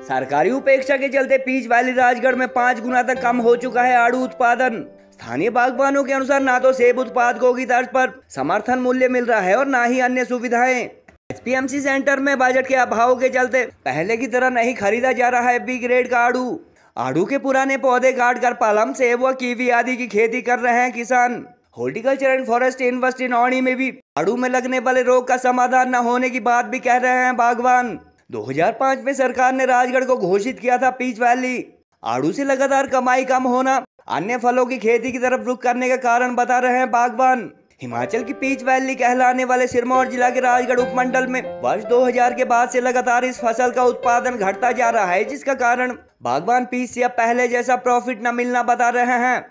सरकारी उपेक्षा के चलते पीच वैली राजगढ़ में 5 गुना तक कम हो चुका है आड़ू उत्पादन। स्थानीय बागबानों के अनुसार ना तो सेब उत्पादकों की तर्ज पर समर्थन मूल्य मिल रहा है और ना ही अन्य सुविधाएं। एचपीएमसी सेंटर में बजट के अभाव के चलते पहले की तरह नहीं खरीदा जा रहा है बी ग्रेड का आड़ू। आड़ू के पुराने पौधे काटकर पालम, सेब व कीवी आदि की खेती कर रहे हैं किसान। Horticulture and forest university Nauni में भी आड़ू में लगने वाले रोग का समाधान न होने की बात भी कह रहे हैं बागवान। 2005 में सरकार ने राजगढ़ को घोषित किया था पीच वैली। आड़ू से लगातार कमाई कम होना अन्य फलों की खेती की तरफ रुख करने का कारण बता रहे हैं बागवान। हिमाचल की पीच वैली कहलाने वाले सिरमौर जिला के राजगढ़ उपमंडल में वर्ष 2000 के बाद से लगातार इस फसल का उत्पादन घटता जा रहा है, जिसका कारण बागवान पीच से अब पहले जैसा प्रॉफिट न मिलना बता रहे हैं।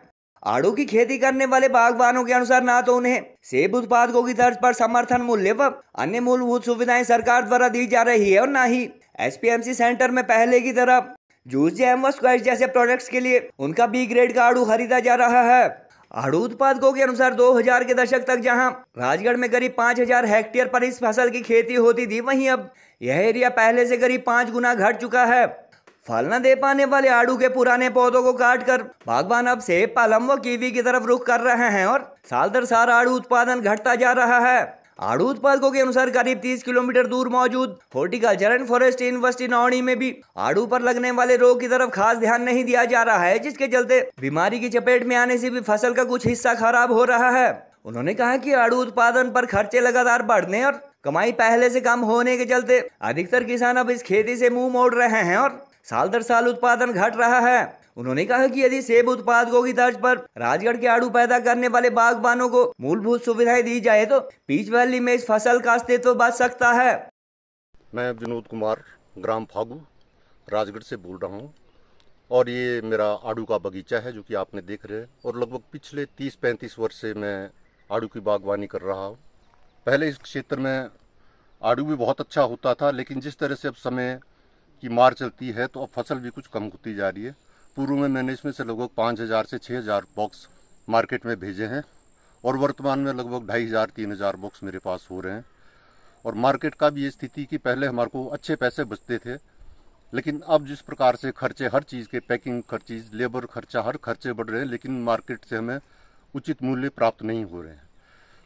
आड़ू की खेती करने वाले बागवानों के अनुसार ना तो उन्हें सेब उत्पादकों की तर्ज पर समर्थन मूल्य व अन्य मूलभूत सुविधाएं सरकार द्वारा दी जा रही है और ना ही एचपीएमसी सेंटर में पहले की तरह जूस, जैम व स्क्वैश जैसे प्रोडक्ट्स के लिए उनका बी ग्रेड का आड़ू खरीदा जा रहा है। आड़ू उत्पादकों के अनुसार 2000 के दशक तक जहां राजगढ़ में करीब 5000 हेक्टेयर पर इस फसल की खेती होती थी, वहीं अब यह एरिया पहले से करीब 5 गुना घट चुका है। फल न दे पाने वाले आड़ू के पुराने पौधों को काटकर बागवान अब सेब, पालम व कीवी की तरफ रुख कर रहे हैं और साल दर साल आड़ू उत्पादन घटता जा रहा है। आड़ू उत्पादकों के अनुसार करीब 30 किलोमीटर दूर मौजूद horticulture and forest university Nauni में भी आड़ू पर लगने वाले रोग की तरफ खास ध्यान नहीं दिया जा रहा है, जिसके चलते बीमारी की चपेट में आने से भी फसल का कुछ हिस्सा खराब हो रहा है। उन्होंने कहा कि आड़ू उत्पादन पर खर्चे लगातार बढ़ने और कमाई पहले से कम होने के चलते अधिकतर किसान अब इस खेती से मुंह मोड़ रहे हैं और साल दर साल उत्पादन घट रहा है। उन्होंने कहा कि यदि सेब उत्पादकों की तर्ज पर राजगढ़ के आड़ू पैदा करने वाले बागबानों को मूलभूत सुविधाएं दी जाए तो पीच वैली में इस फसल का अस्तित्व बच सकता है। मैं विनोद कुमार ग्राम फागू राजगढ़ से बोल रहा हूं और ये मेरा आड़ू का बगीचा है जो कि आपने देख रहे हैं और लगभग पिछले 30-35 वर्ष से मैं आड़ू की बागवानी कर रहा हूं। पहले इस क्षेत्र में आड़ू भी बहुत अच्छा होता था, लेकिन जिस तरह से अब समय की मार चलती है तो अब फसल भी कुछ कम होती जा रही है। पूर्व में मैंने इसमें से लगभग 5000 से 6000 बॉक्स मार्केट में भेजे हैं और वर्तमान में लगभग 2500-3000 बॉक्स मेरे पास हो रहे हैं। और मार्केट का भी ये स्थिति कि पहले हमारे को अच्छे पैसे बचते थे, लेकिन अब जिस प्रकार से खर्चे हर चीज़ के, पैकिंग खर्चीज, लेबर खर्चा, हर खर्चे बढ़ रहे हैं, लेकिन मार्केट से हमें उचित मूल्य प्राप्त नहीं हो रहे हैं।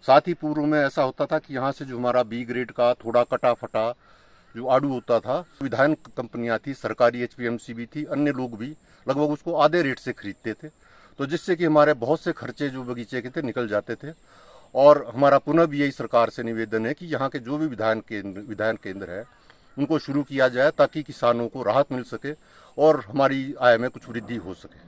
साथ ही पूर्व में ऐसा होता था कि यहाँ से जो हमारा बी ग्रेड का थोड़ा कटा फटा जो आड़ू होता था, विधायन कंपनियां थी, सरकारी एचपीएमसी भी थी, अन्य लोग भी लगभग उसको आधे रेट से खरीदते थे, तो जिससे कि हमारे बहुत से खर्चे जो बगीचे के थे निकल जाते थे। और हमारा पुनः भी यही सरकार से निवेदन है कि यहाँ के जो भी विधायन केंद्र है उनको शुरू किया जाए ताकि किसानों को राहत मिल सके और हमारी आय में कुछ वृद्धि हो सके।